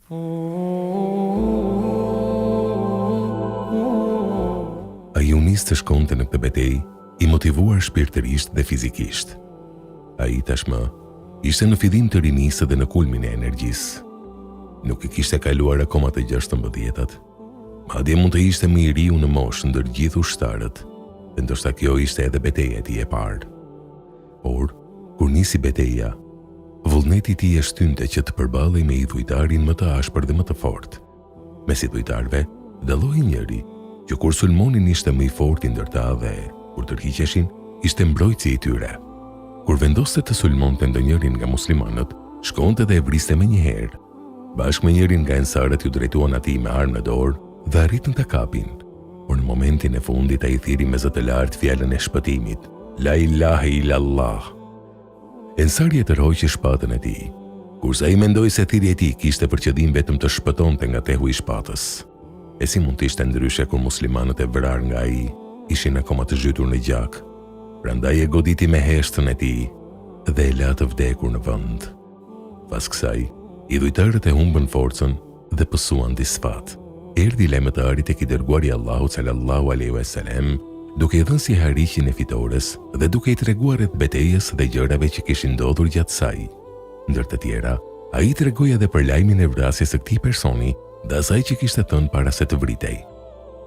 Ai u nis të shkonte në këtë betejë i motivuar shpirtërisht dhe fizikisht. Ai tashmë ishte në fillim të rinisë dhe në kulmin e energjisë. Nuk i kishte kaluar akoma të 16-tat. Madje mund të ishte më i riu në moshë ndër gjithë ushtarët, dhe ndoshta kjo ishte edhe betejë e tij e parë. Por, kur nisi betejja, vullneti i tij e shtynte që të përballej me idhujtarin më të ashpër dhe më të fortë. Mes idhujtarëve dalloi njëri që kur sulmonin ishte më i fortë ndër ta dhe kur tërhiqeshin ishte mbrojtësi i tyre. Kur vendoste të sulmonte ndonjërin nga muslimanët, shkonte dhe e vriste menjëherë. Bashkë me njërin nga ensarët ju drejtuan atij me armë në dorë dhe arritën ta kapin. Por në momentin e fundit ai thiri me zë të lartë fjalën e shpëtimit: La ilaha illallah. Ensari e tërhoqi shpatën e tij, kurse ai mendoi se thirrja e tij kishte për qëllim vetëm të shpëtonte nga tehu i shpatës. E si mund të ishte ndryshe kur muslimanët e vrarë nga ai ishin akoma të zhytur në gjak? Prandaj e goditi me heshtën e tij dhe e la të vdekur në vend. Pas kësaj, idhujtarët e humbën forcën dhe pësuan disfat. Erdhi lajmëtari tek i dërguari Allahut sallallahu alaihi wasallam, duke i dhënë si harriqin e fitores dhe duke i treguar rreth betejës dhe gjërave që kishin ndodhur gjatë saj. Ndër të tjera, ai tregoi edhe për lajmin e vrasjes së këtij personi dhe asaj që kishte thënë para se të vritej.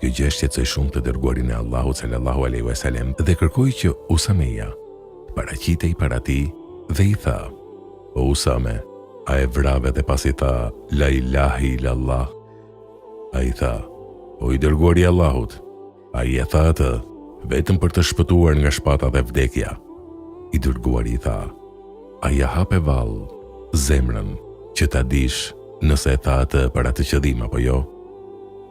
Kjo gjë shqetësoi shumë të dërguarin e Allahut sallallahu alaihi wasallam dhe kërkoi që Usameja të paraqitej para tij dhe i tha: O Usame, a e vrave dhe pasi tha La ilaha illallah? A i tha: O i dërguari i Allahut, a i e tha atë vetëm për të shpëtuar nga shpata dhe vdekja? I dërguari i tha: a ja hape vallë zemrën që ta dish nëse e tha atë për atë qëllim apo jo?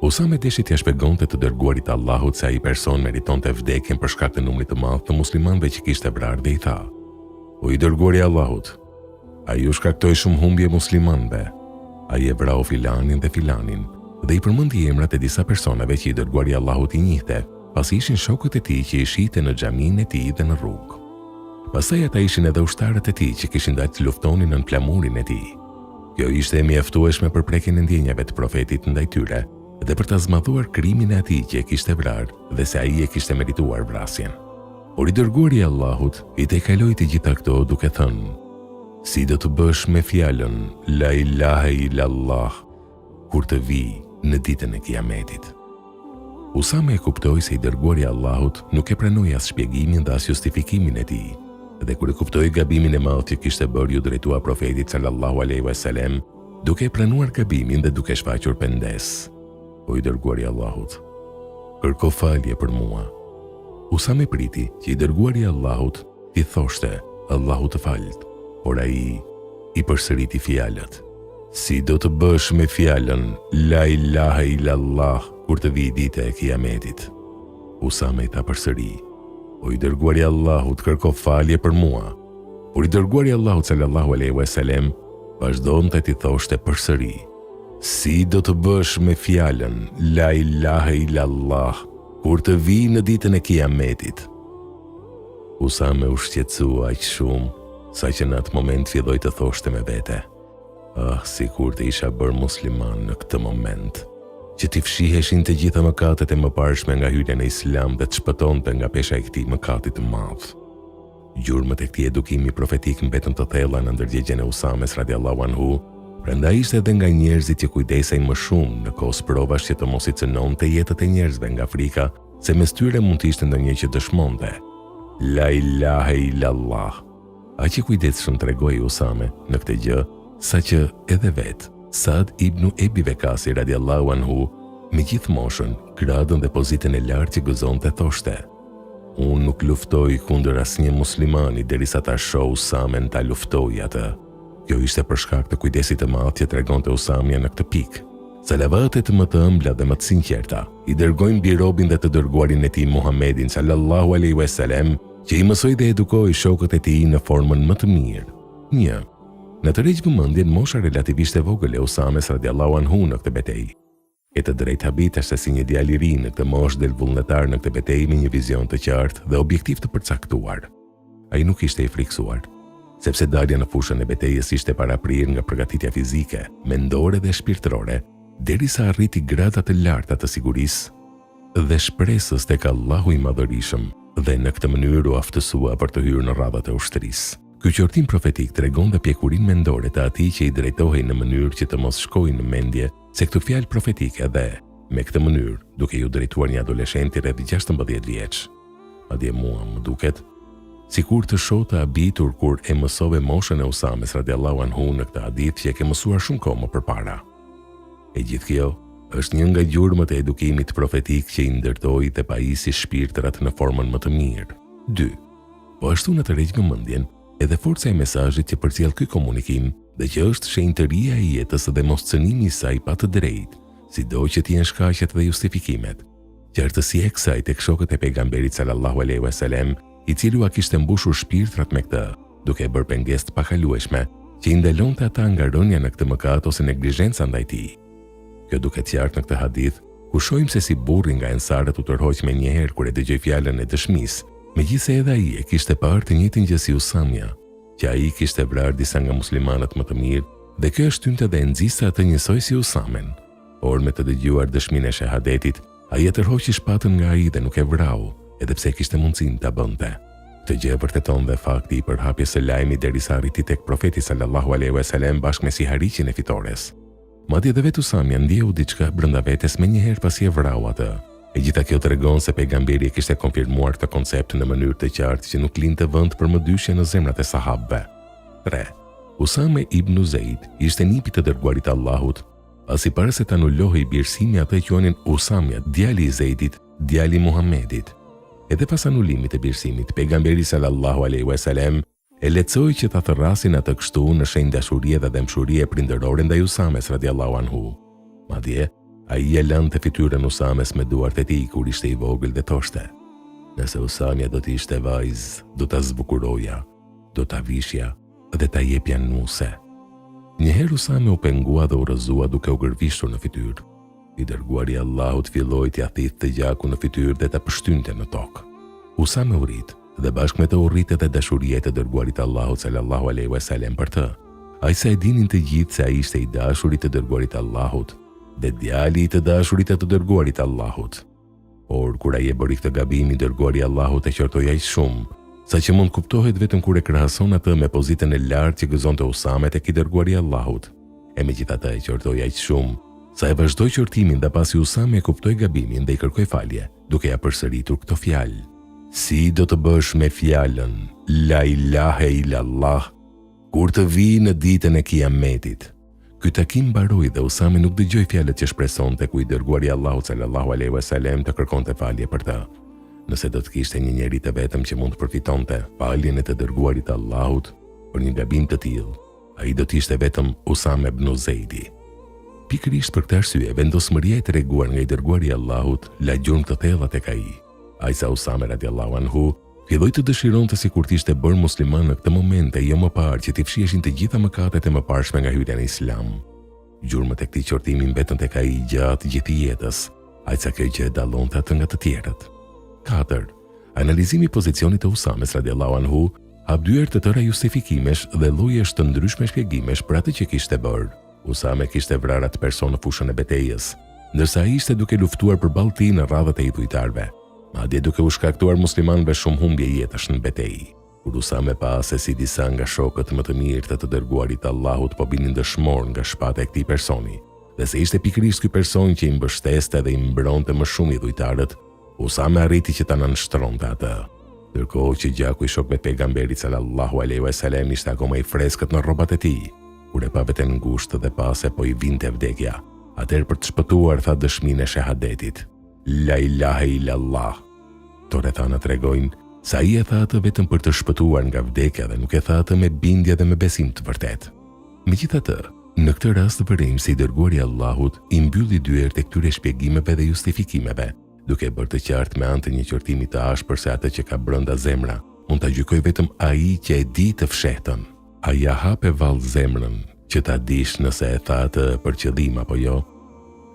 Usame deshi t'ia shpjegonte të dërguarit të Allahut se ai person meritonte vdekjen për shkak të numrit të madh të muslimanëve që kishte vrarë dhe i tha: O i dërguari i Allahut, ai u shkaktoi shumë humbje muslimanëve. Ai e vrau filanin dhe filanin dhe i përmendi emrat e disa personave që i dërguari i Allahut i njihte, pasi ishin shokët e tij që i shite në xhaminë e tij dhe në rrugë. Pastaj ata ishin edhe ushtarët e tij që kishin dalë të luftonin nën flamurin e tij. Kjo ishte e mjaftueshme për prekjen e ndjenjave të profetit ndaj tyre dhe për ta zmadhuar krimin e atij që e kishte vrarë dhe se ai e kishte merituar vrasjen. Por i dërguari i Allahut i tejkaloi të gjitha këto duke thënë: Si do të bësh me fjalën La ilaha illallah kur të vi në ditën e Kiametit? Usame e kuptoi se i dërguari i Allahut nuk e pranoi as shpjegimin dhe as justifikimin e tij. Dhe kur e kuptoi gabimin e madh që kishte bërë ju drejtua profetit sallallahu alaihi wasallam, duke e pranuar gabimin dhe duke shfaqur pendes: O i dërguari i Allahut, kërko falje për mua. Usame priti që i dërguari i Allahut i thoshte Allahu të falt, por ai i përsëriti fjalët: Si do të bësh me fjalën La ilaha illallah kur të vi dita e Kiametit? Usame i tha përsëri: O i dërguari i Allahut, kërko falje për mua. Por i dërguari i Allahut sallallahu alaihi wasallam vazhdonte t'i thoshte përsëri: Si do të bësh me fjalën La ilaha illallah kur të vi në ditën e Kiametit? Usame u shqetësua aq shumë sa që në atë moment filloi të thoshte me vete: sikur të isha bërë musliman në këtë moment, që t'i fshiheshin të gjitha mëkatet e mëparshme nga hyrja në Islam dhe të shpëtonte nga pesha e këtij mëkati të madh. Gjurmët e këtij edukimi profetik mbetën të thella në ndërgjegjen e Usames radiallahu anhu, prandaj ishte edhe nga njerëzit që kujdesej më shumë në kohë provash që të mos i cënonte jetët e njerëzve nga frika se mes tyre mund të ishte ndonjë që dëshmonte La ilaha illallah. Aq i kujdesshëm tregoi Usame në këtë gjë, saqë edhe vet Saad ibn Ebi Vekasi radiallahu anhu, me gjithë moshën, gradën dhe pozitën e lartë që gëzonte, thoshte: Unë nuk luftoj kundër asnjë muslimani derisa ta shoh Usamen ta luftoj atë. Kjo ishte për shkak të kujdesit të madh që tregonte Usamja në këtë pikë. Salavatet më të ëmbla dhe më të sinqerta i dërgojnë mbi robin dhe të dërguarin e tij Muhammedin sallallahu alaihi wasallam, që i mësoi dhe edukoi shokët e tij në formën më të mirë. 1. Në të rregjë vëmendjen mosha relativisht e vogël e Usames radiallahu anhu në këtë betejë. E të drejtë habit është si një djalë i ri në këtë moshë del vullnetar në këtë betejë me një vizion të qartë dhe objektiv të përcaktuar. Ai nuk ishte i friksuar. sepse dalja në fushën e betejës ishte paraprirë nga përgatitja fizike, mendore dhe shpirtërore, derisa arriti grada të larta të sigurisë dhe shpresës tek Allahu i Madhërisëm, dhe në këtë mënyrë u aftësua për të hyrë në radhat e ushtrisë. Ky qortim profetik tregon dhe pjekurinë mendore të atij që i drejtohej në mënyrë që të mos shkojë në mendje se këtë fjalë profetike dhe me këtë mënyrë, duke ju drejtuar një adoleshenti rreth 16 vjeç. Madje mua më duket sikur të shoh të habitur kur e mësove moshën e Usames radiallahu anhu në këtë hadith që e ke mësuar shumë kohë më përpara. E gjithë kjo është një nga gjurmët e edukimit profetik që i ndërtoi dhe pajisi shpirtrat në formën më të mirë. 2. Po ashtu në të rregjvëmendjen edhe forca e mesazhit që përcjell ky komunikim dhe që është shenjtëria e jetës dhe moscënimi i saj pa të drejtë, sido që të jenë shkaqet dhe justifikimet. Qartësia e kësaj tek shokët e pejgamberit sallallahu alaihi wasallam, i cili u kishte mbushur shpirtrat me këtë, duke bërë pengesë të pakalueshme që i ndalonte ata nga rënja në këtë mëkat ose neglizhenca ndaj tij. Kjo duket qartë në këtë hadith, ku shohim se si burri nga ensarët u tërhoq me njëherë kur e dëgjoi fjalën e dëshmisë, megjithëse edhe ai e kishte parë të njëjtin gjë si Usamja, që ai kishte vrarë disa nga muslimanët më të mirë, dhe kjo e shtynte dhe e nxiste atë njësoj si Usamen. Por me të dëgjuar dëshminë e shahadetit, ai e tërhoqi shpatën nga ai dhe nuk e vrau, edhe pse kishte mundësinë ta bënte. Këtë gjë vërteton dhe fakti i përhapjes së lajmit derisa arriti tek profeti sallallahu alaihi wasallam bashkë me sihariqin e fitores. Madje edhe vetë Usamja ndjeu diçka brenda vetes menjëherë pasi e vrau atë. E gjitha kjo tregon se pejgamberi e kishte konfirmuar këtë koncept në mënyrë të qartë që nuk linte vend për mëdyshje në zemrat e sahabëve. 3. Usame ibn Zeid ishte nipi të dërguarit të Allahut, pasi para se të anullohej birësimi atë e quanin Usamja, djali i Zeidit, djali i Muhamedit. Edhe pas anulimit të birësimit, pejgamberi sallallahu alaihi wasallam e lehtësoi që ta thërrasin atë kështu në shenjë dashurie dhe dëmshurie prindërore ndaj Usames radiallahu anhu. Madje ai e lënte fytyrën Usames me duart e tij kur ishte i vogël dhe thoshte: "Nëse Usamja do të ishte vajzë, do ta zbukuroja, do ta vishja dhe ta jepja nuse." Njëherë Usame u pengua dhe u rrëzua duke u gërvishtur në fytyrë. I dërguari i Allahut filloi t'ia thithte gjakun në fytyrë dhe ta pështynte në tokë. Usame u rit dhe bashkë me të u rrit edhe dashuria e të dërguarit të Allahut sallallahu alaihi wasallam për të. Ai sa e dinin të gjithë se ai ishte i dashuri të dërguarit të Allahut dhe djali i të dashurit të dërguarit të Allahut. Por kur ai e bëri këtë gabim, i dërguari i Allahut e qortoi aq shumë, saqë mund kuptohet vetëm kur e krahason atë me pozitën e lartë që gëzonte Usame tek i dërguari i Allahut. E megjithatë e qortoi aq shumë sa e vazhdoi qortimin dhe pasi Usame e kuptoi gabimin dhe i kërkoi falje, duke ja përsëritur këtë fjalë: "Si do të bësh me fjalën La ilahe illallah kur të vi në ditën e Kiametit?" Ky takim mbaroi dhe Usame nuk dëgjoi fjalët që shpresonte ku i dërguari i Allahut sallallahu alaihi wasallam të kërkonte falje për të. Nëse do të kishte një njeri të vetëm që mund të përfitonte faljen e të dërguarit të Allahut për një gabim të tillë, ai do të ishte vetëm Usame ibn Zeidi. Pikërisht për këtë arsye, vendosmëria e treguar nga i dërguari i Allahut la gjurmë të thella tek ai. Ai sa Usame radiallahu anhu filloi të dëshironte sikur të ishte bërë musliman në këtë moment e jo më parë që t'i fshiheshin të gjitha mëkatet e mëparshme nga hyrja në Islam. Gjurmët e këtij qortimi mbetën tek ai gjatë gjithë jetës, aq sa kjo gjë dallonte atë nga të tjerët. 4. Analizimi i pozicionit të Usames radiallahu anhu hap dyer të tëra justifikimesh dhe llojesh të ndryshme shpjegimesh për atë që kishte bërë. Usame kishte vrarë atë person në fushën e betejës, ndërsa ai ishte duke luftuar përballë tij në radhët e idhujtarëve, madje duke u shkaktuar muslimanëve shumë humbje jetësh në betejë. Kur Usame pa se si disa nga shokët më të mirë të dërguarit Allahut po binin dëshmor nga shpata e këtij personi, dhe se ishte pikërisht ky person që i mbështeste dhe i mbronte më shumë idhujtarët, Usame arriti që ta nënshtronte atë. Ndërkohë që gjaku i shokëve të pejgamberit sallallahu alaihi wasallam ishte akoma i freskët në rrobat e tij, kur e pa veten ngushtë dhe pa se po i vinte vdekja, atëherë për të shpëtuar tha dëshminë e shahadetit: La ilahe illallah. To rrethana tregojnë se ai e tha atë vetëm për të shpëtuar nga vdekja dhe nuk e tha atë me bindje dhe me besim të vërtetë. Megjithatë, në këtë rast të përrim se i dërguari i Allahut i mbylli dyert e këtyre shpjegimeve dhe justifikimeve, duke bërë të qartë me anë të një qortimi të ashpër se atë që ka brenda zemra mund ta gjykojë vetëm ai që e di të fshehtën. Ai ja hape vallë zemrën që ta dish nëse e tha atë për qëllim apo jo.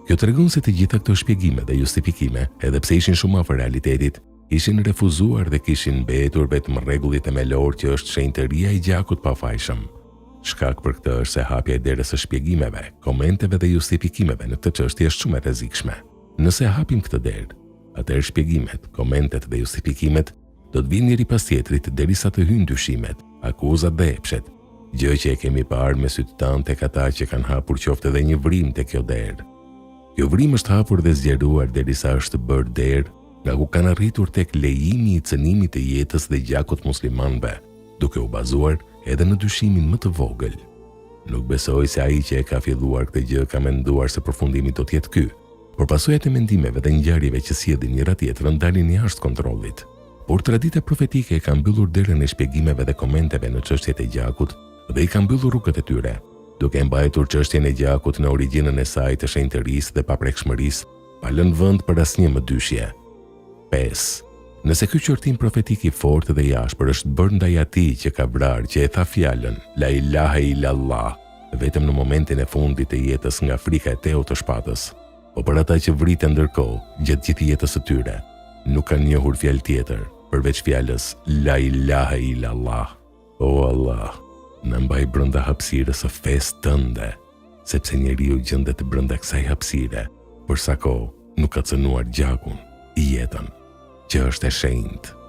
Kjo tregon se të gjitha këto shpjegime dhe justifikime, edhe pse ishin shumë afër realitetit, ishin refuzuar dhe kishin mbetur vetëm rregullit themelor që është shenjtëria e gjakut pafajshëm. Shkak për këtë është se hapja e derës së shpjegimeve, komenteve dhe justifikimeve në këtë çështje është shumë e rrezikshme. Nëse hapim këtë derë, atëherë shpjegimet, komentet dhe justifikimet do të vinë njëri pas tjetrit derisa të hyjnë dyshimet, akuzat dhe epshet, gjë që e kemi parë me sytë tanë tek ata që kanë hapur qoftë edhe një vrim te kjo derë. Kjo vrim është hapur dhe zgjeruar derisa është bërë derë nga ku kanë arritur tek lejimi i cënimit të jetës dhe gjakut muslimanëve, duke u bazuar edhe në dyshimin më të vogël. Nuk besoj se ai që e ka filluar këtë gjë ka menduar se përfundimi do të jetë ky, por pasojat e mendimeve dhe ngjarjeve që sjellin njëra tjetrën dalin jashtë kontrollit. Por tradita profetike e ka mbyllur derën e shpjegimeve dhe komenteve në çështjet e gjakut dhe i ka mbyllur rrugët e tyre, duke mbajtur çështjen e gjakut në origjinën e saj të shenjtërisë dhe paprekshmërisë, pa lënë vend për asnjë më dyshje. 5. Nëse ky qortim profetik i fortë dhe i ashpër është bërë ndaj atij që ka vrarë, që e tha fjalën La ilaha illallah vetëm në momentin e fundit të jetës nga frika e teut të shpatës, o për ata që vriten ndërkohë gjatë gjithë jetës së tyre, nuk kanë njohur fjalë tjetër përveç fjalës La ilaha illallah. O Allah, na mbaj brenda hapësirës së fesë tënde, sepse njeriu gjendet brenda kësaj hapësire për sa kohë nuk ka cënuar gjakun i jetën, që është e shenjtë.